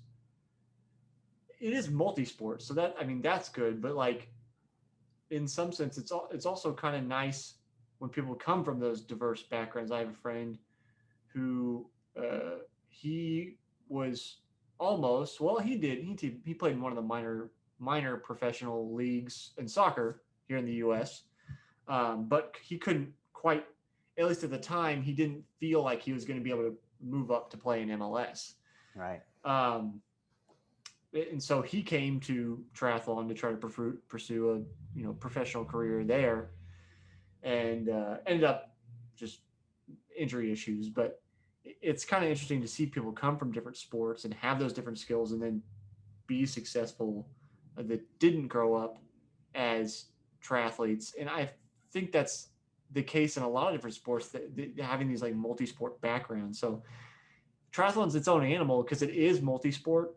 it is multi-sport. So that's good. But like in some sense, it's also kind of nice when people come from those diverse backgrounds. I have a friend who he was almost, he played in one of the minor professional leagues in soccer here in the US. But he couldn't quite, at least at the time, he didn't feel like he was going to be able to move up to play in MLS. Right. And so he came to triathlon to try to pursue a professional career there, and ended up just injury issues. But it's kind of interesting to see people come from different sports and have those different skills and then be successful that didn't grow up as triathletes. And I think that's the case in a lot of different sports that having these like multi-sport backgrounds. So triathlon's its own animal because it is multi-sport.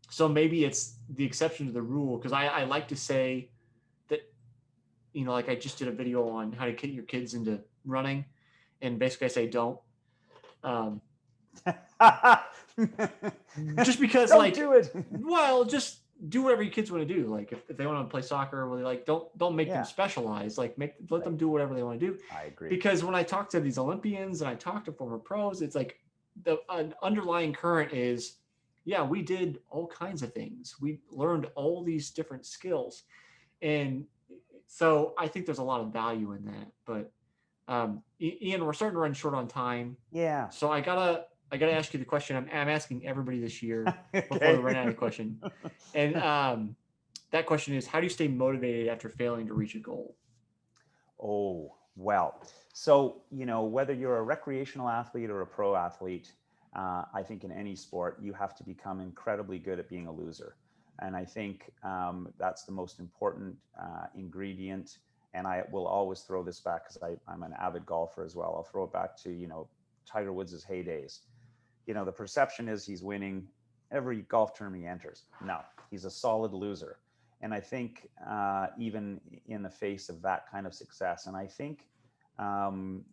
So maybe it's the exception to the rule, because I like to say that, like I just did a video on how to get your kids into running, and basically I say don't. Just because don't do it. Well, just do whatever your kids want to do. Like if they want to play soccer, well, like don't make them specialize. Like let them do whatever they want to do. I agree. Because when I talk to these Olympians and I talk to former pros, it's like an underlying current is, yeah, we did all kinds of things. We learned all these different skills. And so I think there's a lot of value in that. But Ian, we're starting to run short on time. Yeah. So I gotta ask you the question I'm asking everybody this year before we run out of the question. And that question is, how do you stay motivated after failing to reach a goal? Oh, well, so, whether you're a recreational athlete or a pro athlete, I think in any sport, you have to become incredibly good at being a loser. And I think that's the most important ingredient. And I will always throw this back because I'm an avid golfer as well. I'll throw it back to, Tiger Woods' heydays. The perception is he's winning every golf tournament he enters. No, he's a solid loser. And I think even in the face of that kind of success, and I think, again,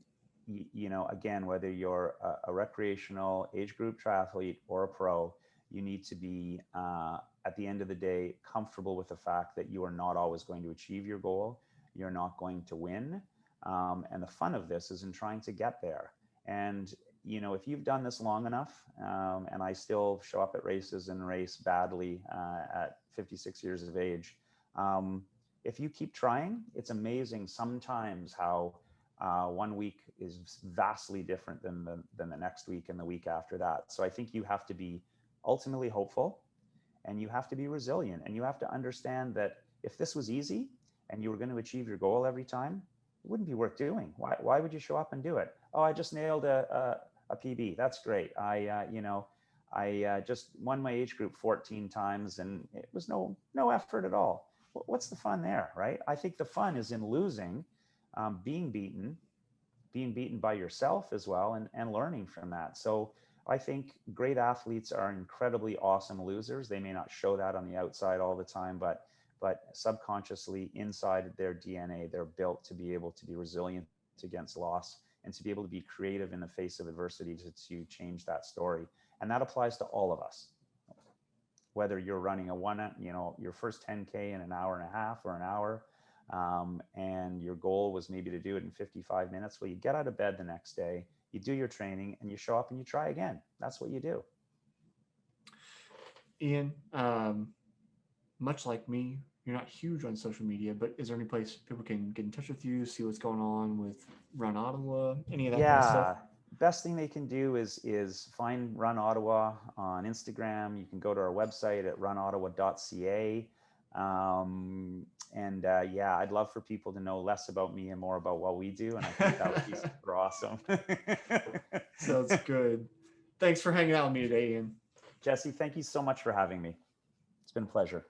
whether you're a recreational age group triathlete or a pro, you need to be, at the end of the day, comfortable with the fact that you are not always going to achieve your goal. You're not going to win. And the fun of this is in trying to get there. And, if you've done this long enough, and I still show up at races and race badly at 56 years of age, if you keep trying, it's amazing sometimes how 1 week is vastly different than the next week and the week after that. So I think you have to be ultimately hopeful, and you have to be resilient, and you have to understand that if this was easy and you were going to achieve your goal every time, it wouldn't be worth doing. Why would you show up and do it? Oh, I just nailed a PB. That's great. I just won my age group 14 times and it was no effort at all. What's the fun there, right? I think the fun is in losing, being beaten by yourself as well, and learning from that. So I think great athletes are incredibly awesome losers. They may not show that on the outside all the time, but subconsciously inside their DNA, they're built to be able to be resilient against loss and to be able to be creative in the face of adversity to change that story. And that applies to all of us. Whether you're running your first 10K in an hour and a half or an hour, and your goal was maybe to do it in 55 minutes, well, you get out of bed the next day, you do your training, and you show up and you try again. That's what you do. Ian, much like me, you're not huge on social media, but is there any place people can get in touch with you, see what's going on with Run Ottawa, any of that kind of stuff? Best thing they can do is find Run Ottawa on Instagram. You can go to our website at runottawa.ca. I'd love for people to know less about me and more about what we do. And I think that would be super awesome. Sounds good. Thanks for hanging out with me today, Ian. Jesse, thank you so much for having me. It's been a pleasure.